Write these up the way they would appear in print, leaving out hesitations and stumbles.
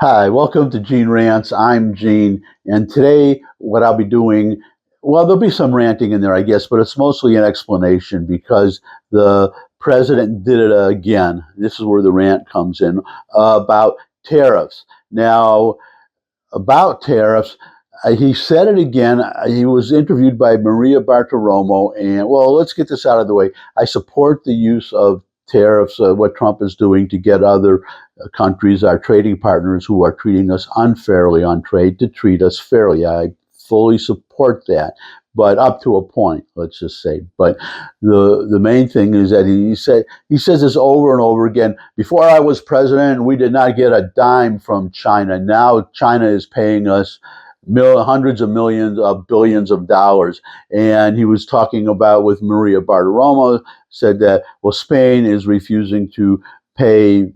Hi, welcome to Gene Rants. I'm Gene, and today what I'll be doing, well, there'll be some ranting in there, I guess, but it's mostly an explanation because the president did it again. This is where the rant comes in about tariffs. Now, about tariffs, he said it again. He was interviewed by Maria Bartiromo, and well, let's get this out of the way. I support the use of tariffs, what Trump is doing to get other countries, our trading partners who are treating us unfairly on trade, to treat us fairly. I fully support that, but up to a point, let's just say. But the main thing is that he says this over and over again. Before I was president, we did not get a dime from China. Now China is paying us hundreds of millions of billions of dollars. And he was talking about with Maria Bartiromo, said that, well, Spain is refusing to pay,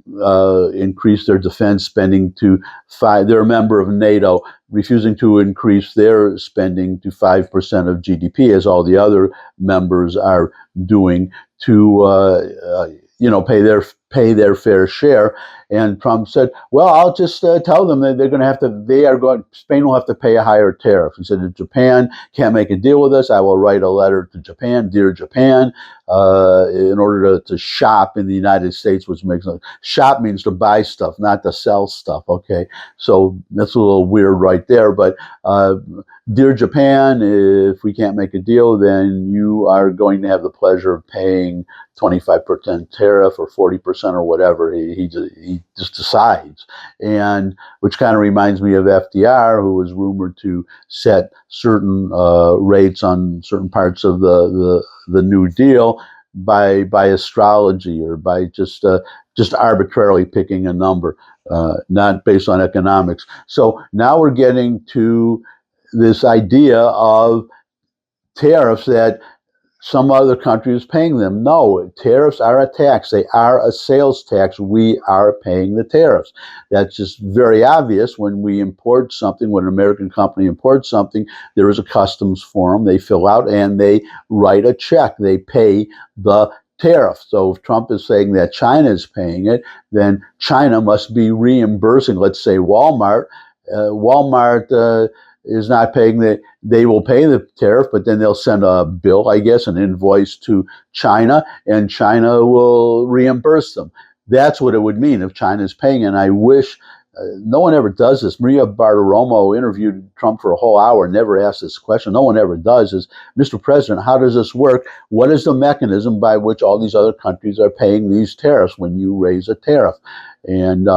increase their defense spending to five. They're a member of NATO, refusing to increase their spending to 5% of GDP, as all the other members are doing, to pay their fair share. And Trump said, "Well, I'll just tell them that Spain will have to pay a higher tariff." He said, "If Japan can't make a deal with us, I will write a letter to Japan, dear Japan, in order to shop in the United States," which makes shop means to buy stuff, not to sell stuff. Okay, so that's a little weird right there. But dear Japan, if we can't make a deal, then you are going to have the pleasure of paying 25% tariff or 40% or whatever. He just decides, and which kind of reminds me of FDR, who was rumored to set certain rates on certain parts of the New Deal by astrology, or by just arbitrarily picking a number, not based on economics. So now we're getting to this idea of tariffs that some other country is paying them. No, tariffs are a tax. They are a sales tax. We are paying the tariffs. That's just very obvious when we import something. When an American company imports something, there is a customs form they fill out and they write a check. They pay the tariff. So if Trump is saying that China is paying it, then China must be reimbursing, let's say Walmart. Walmart is not paying they will pay the tariff, but then they'll send a bill, I guess, an invoice to China, and China will reimburse them. That's what it would mean if China is paying. And I wish no one ever does this. Maria Bartiromo interviewed Trump for a whole hour, never asked this question. No one ever does. Is, Mr. President, how does this work? What is the mechanism by which all these other countries are paying these tariffs when you raise a tariff? And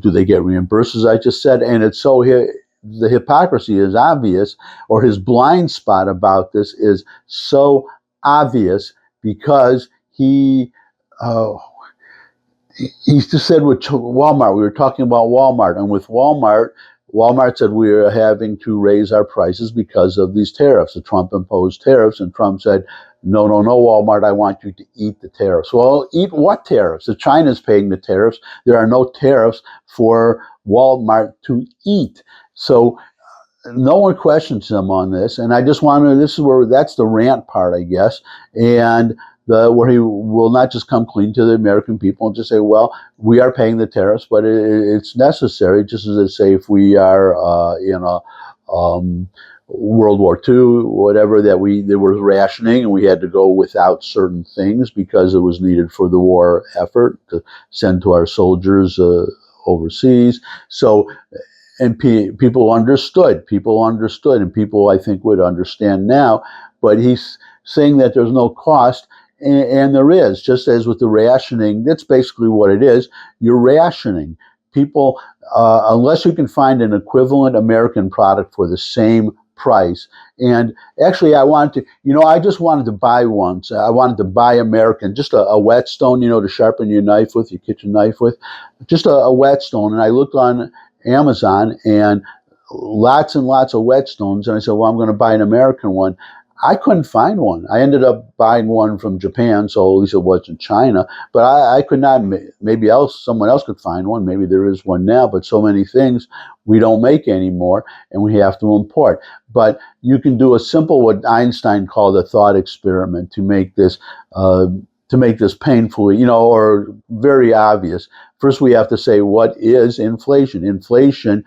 do they get reimbursed, as I just said? And it's so here. The hypocrisy is obvious, or his blind spot about this is so obvious, because he just said with Walmart, we were talking about Walmart, and with Walmart said we are having to raise our prices because of these tariffs, the Trump imposed tariffs, and Trump said, no, Walmart, I want you to eat the tariffs. Well, eat what tariffs? If China's paying the tariffs, there are no tariffs for Walmart to eat. So no one questions him on this, and I just wanted, that's the rant part, I guess, and where he will not just come clean to the American people and just say, well, we are paying the tariffs, but it's necessary, just as they say if we are in a World War II, whatever, there was rationing and we had to go without certain things because it was needed for the war effort to send to our soldiers overseas. So, and people understood, and people, I think, would understand now. But he's saying that there's no cost, and there is, just as with the rationing. That's basically what it is. You're rationing. People, unless you can find an equivalent American product for the same price. And actually, I just wanted to buy one. So I wanted to buy American, just a whetstone, to sharpen your knife with, your kitchen knife with, just a whetstone. And I looked on Amazon and lots and lots of whetstones, and I said, well, I'm going to buy an American one. I couldn't find one. I ended up buying one from Japan, so at least it wasn't China, but I could not. Maybe someone else could find one. Maybe there is one now, but so many things we don't make anymore, and we have to import. But you can do a simple, what Einstein called a thought experiment, to make this to make this painfully, or very obvious, first we have to say, what is inflation? Inflation,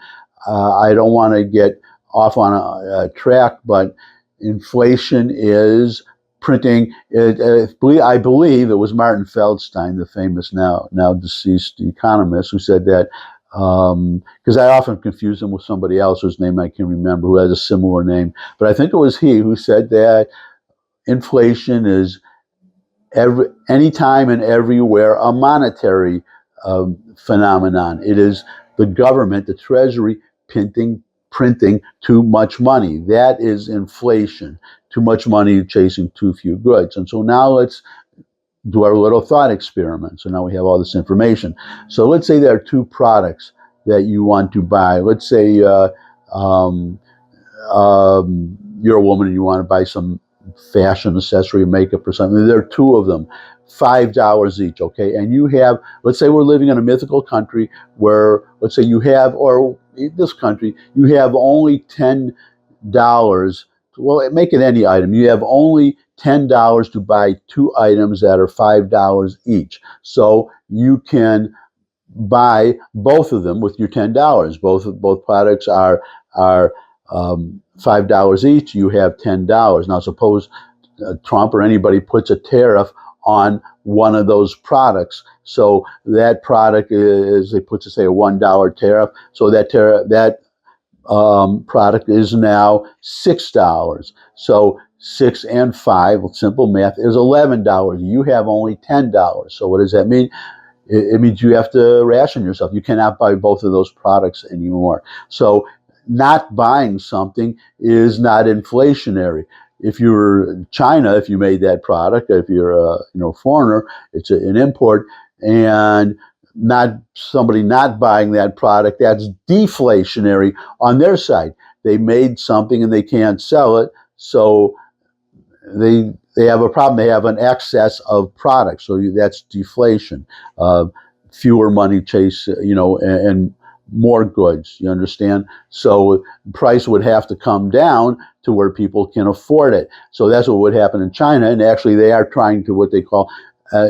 I don't want to get off on a track, but inflation is printing. I believe it was Martin Feldstein, the famous now deceased economist, who said that, because I often confuse him with somebody else whose name I can remember, who has a similar name, but I think it was he who said that inflation is anytime and everywhere a monetary phenomenon. It is the government, the Treasury, printing too much money. That is inflation. Too much money chasing too few goods. And so now let's do our little thought experiment. So now we have all this information. So let's say there are two products that you want to buy. Let's say you're a woman and you want to buy some fashion accessory, makeup or something. There are two of them, $5 each, okay? And you have, let's say we're living in a mythical country where, let's say you have, or this country, you have only $10. Well, make it any item. You have only $10 to buy two items that are $5 each. So you can buy both of them with your $10. Both products are $5 each. You have $10. Now, suppose Trump or anybody puts a tariff on one of those products. So that product is, they put, say, a $1 tariff. So that product is now $6. So 6 and 5, simple math, is $11. You have only $10. So what does that mean? It means you have to ration yourself. You cannot buy both of those products anymore. So not buying something is not inflationary. If you're China, if you made that product, if you're a foreigner, it's an import, and somebody not buying that product, that's deflationary on their side. They made something and they can't sell it, so they have a problem. They have an excess of products, so that's deflation. Fewer money chase, and more goods. You understand? So price would have to come down to where people can afford it. So that's what would happen in China, and actually they are trying to, what they call,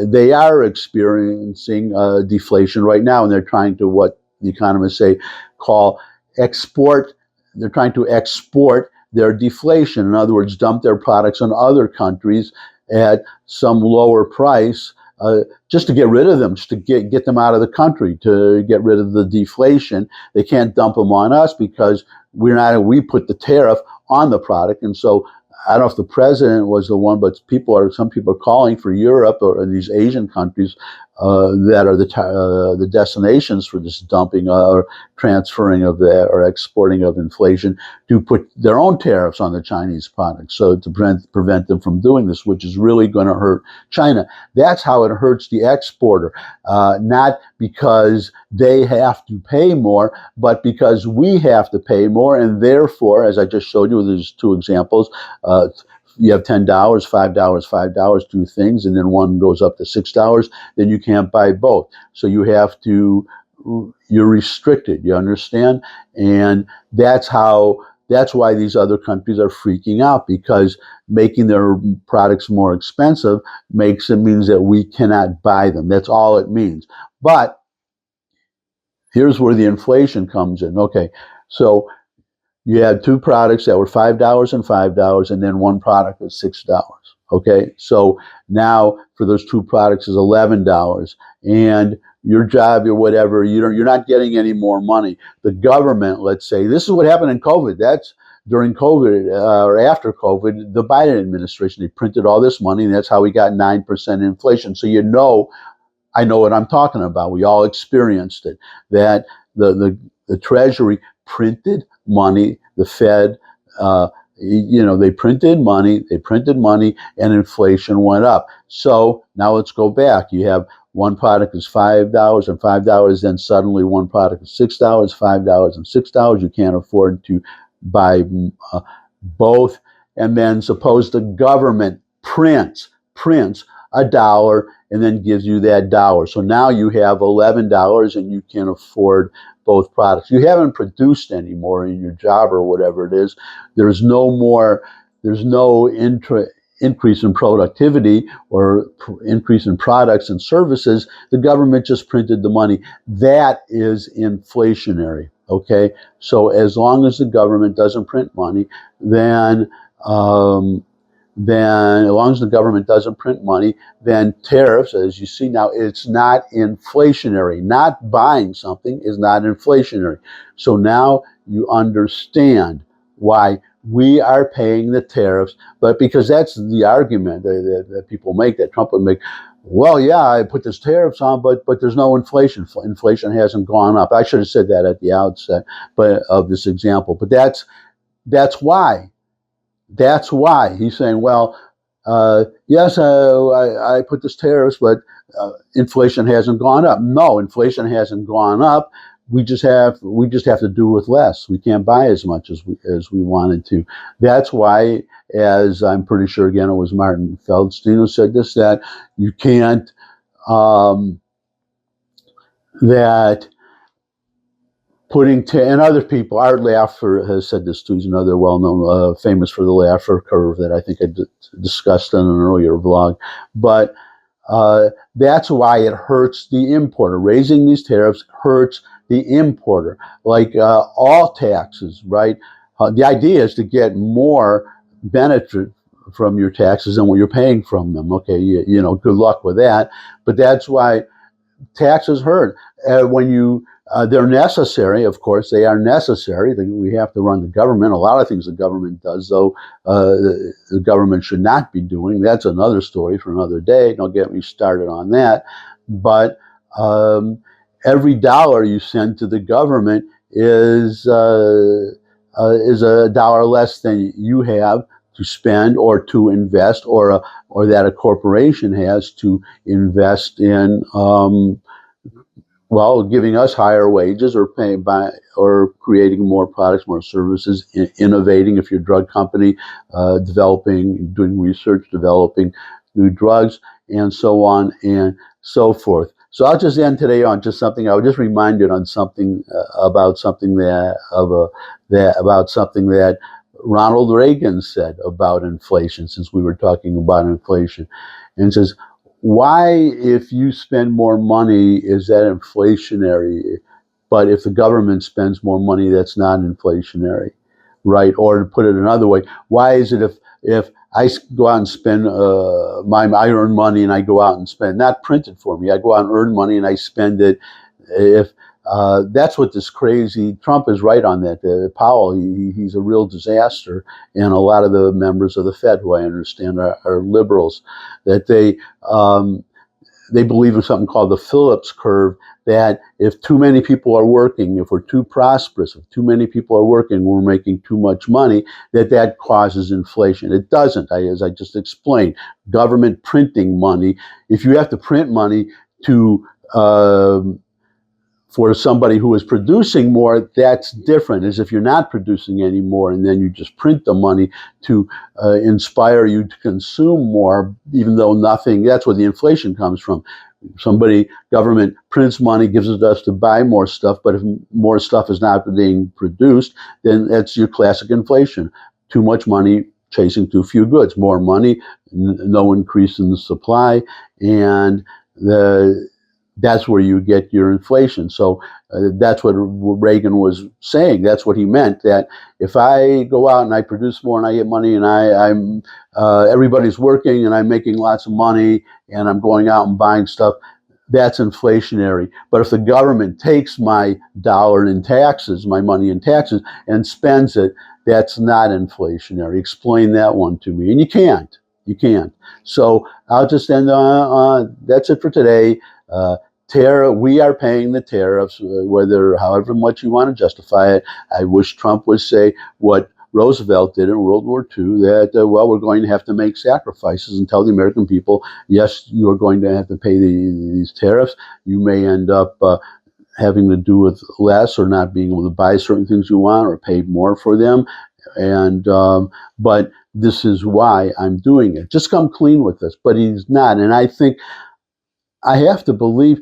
they are experiencing deflation right now, and they're trying to, what the economists say, call export. They're trying to export their deflation. In other words, dump their products on other countries at some lower price, just to get rid of them, just to get them out of the country, to get rid of the deflation. They can't dump them on us because we put the tariff on the product. And so I don't know if the president was the one, but some people are calling for Europe or these Asian countries that are the destinations for this dumping or transferring of that or exporting of inflation, to put their own tariffs on the Chinese products, so to prevent them from doing this, which is really going to hurt China. That's how it hurts the exporter, not because they have to pay more, but because we have to pay more, and therefore, as I just showed you with these two examples, you have $10, $5, two things, and then one goes up to $6, then you can't buy both. So you're restricted, you understand? And that's why these other countries are freaking out, because making their products more expensive means that we cannot buy them. That's all it means. But here's where the inflation comes in. Okay, so you had two products that were $5 and $5, and then one product was $6. Okay, so now for those two products is $11, and your job or whatever, you're not getting any more money. The government, let's say, this is what happened in COVID. That's during COVID or after COVID, the Biden administration, they printed all this money, and that's how we got 9% inflation. So I know what I'm talking about. We all experienced it. That the Treasury printed money, the Fed, they printed money, and inflation went up. So now let's go back. You have one product is $5 and $5, then suddenly one product is $6, $5 and $6. You can't afford to buy both. And then suppose the government prints $1 and then gives you that dollar. So now you have $11 and you can afford both products. You haven't produced anymore in your job or whatever it is. There's no increase in productivity or increase in products and services. The government just printed the money. That is inflationary. Okay, so as long as the government doesn't print money, then as long as the government doesn't print money, then tariffs, as you see now, it's not inflationary. Not buying something is not inflationary. So now you understand why we are paying the tariffs, but because that's the argument that people make, that Trump would make. Well, yeah, I put this tariffs on, but there's no inflation. Inflation hasn't gone up. I should have said that at the outset, but of this example. But that's why. That's why he's saying, well, yes, I put this tariffs, but inflation hasn't gone up. No, inflation hasn't gone up. We just have to do with less. We can't buy as much as we wanted to. That's why, as I'm pretty sure again it was Martin Feldstein who said this, that you can't that putting and other people, Art Laffer has said this too. He's another well-known, famous for the Laffer curve that I think I discussed in an earlier vlog. But that's why it hurts the importer. Raising these tariffs hurts the importer, like all taxes, right? The idea is to get more benefit from your taxes than what you're paying from them. Okay, you know, good luck with that. But that's why taxes hurt. They're necessary, of course. They are necessary. We have to run the government. A lot of things the government does, though, the government should not be doing. That's another story for another day. Don't get me started on that. But every dollar you send to the government is a dollar less than you have to spend or to invest, or that a corporation has to invest in. Giving us higher wages, or or creating more products, more services, innovating. If you're a drug company, developing, doing research, developing new drugs, and so on and so forth. So I'll just end today on just something. I was just reminded on something about something that Ronald Reagan said about inflation, since we were talking about inflation, and says, why, if you spend more money, is that inflationary? But if the government spends more money, that's not inflationary, right? Or to put it another way, why is it if I go out and spend I earn money and I go out and spend, not printed for me, I go out and earn money and I spend it, if that's what this crazy, Trump is right on that. Powell, he's a real disaster, and a lot of the members of the Fed, who I understand are liberals, that they believe in something called the Phillips curve, that if too many people are working, if we're too prosperous, if too many people are working, we're making too much money, that causes inflation. It doesn't, as I just explained. Government printing money, if you have to print money to for somebody who is producing more, that's different, as if you're not producing anymore and then you just print the money to inspire you to consume more, even though nothing, that's where the inflation comes from. Government prints money, gives it to us to buy more stuff, but if more stuff is not being produced, then that's your classic inflation. Too much money chasing too few goods. More money, no increase in the supply, and that's where you get your inflation. So that's what Reagan was saying. That's what he meant, that if I go out and I produce more and I get money and I'm everybody's working and I'm making lots of money and I'm going out and buying stuff, that's inflationary. But if the government takes my dollar in taxes, my money in taxes, and spends it, that's not inflationary. Explain that one to me. And you can't. You can't. So I'll just end on that's it for today. We are paying the tariffs, however much you want to justify it. I wish Trump would say what Roosevelt did in World War II, that, we're going to have to make sacrifices and tell the American people, yes, you are going to have to pay these tariffs. You may end up having to do with less, or not being able to buy certain things you want, or pay more for them. And but this is why I'm doing it. Just come clean with this. But he's not. And I think I have to believe,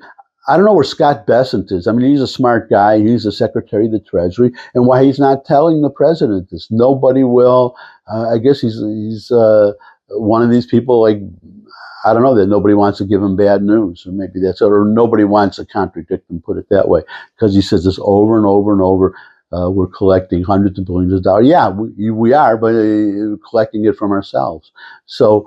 I don't know where Scott Bessent is. I mean, he's a smart guy. He's the Secretary of the Treasury. And why he's not telling the president this. Nobody will. I guess he's one of these people, like, I don't know, that nobody wants to give him bad news, or maybe that's it, or nobody wants to contradict him, put it that way, because he says this over and over and over. We're collecting hundreds of billions of dollars. Yeah, we are, but collecting it from ourselves. So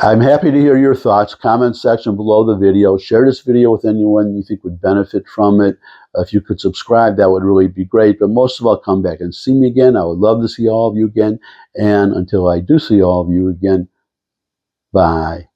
I'm happy to hear your thoughts. Comment section below the video. Share this video with anyone you think would benefit from it. If you could subscribe, that would really be great. But most of all, come back and see me again. I would love to see all of you again. And until I do see all of you again, bye.